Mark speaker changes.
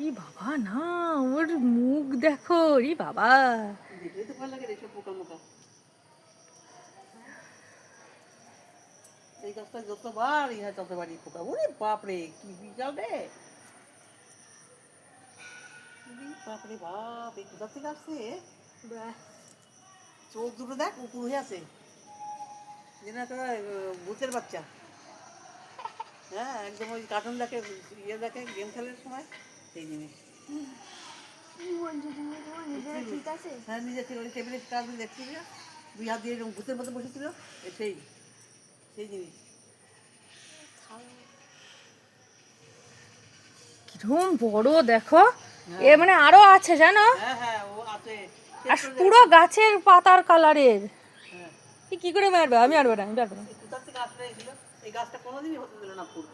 Speaker 1: ই বাবা না, ওর মুখ দেখো, ই বাবা।
Speaker 2: এই গাছটা যতবার ইহা ততবারই পোকা। ওরে বাপরে কি বিশাল রে, বাপরে বাপ, এই কোথা থেকে আসছে? চোখ দুটো দেখ উপর হয়ে আছে, যেন একটা ভূতের বাচ্চা। হ্যাঁ একদম ওই কার্টুন দেখে, ইয়ে দেখে, গেম খেলার সময় সেই জিনিস। হ্যাঁ নিজে থেকে ওই টেবিলে কাজ দেখছিল, দুই হাত দিয়ে এরকম ভূতের মতো বসেছিল, সেই সেই জিনিস।
Speaker 1: কিরম বড় দেখো, এ মানে আরো আছে জানো।
Speaker 2: হ্যাঁ হ্যাঁ ও আছে,
Speaker 1: আর পুরো গাছের পাতার কালারের। কি করে মারবে? আমি মারবো না, আমি পারবো না।
Speaker 2: কোথা থেকে আসলে এগুলো? এই গাছটা কোনোদিনই হতে দিল না ফুল।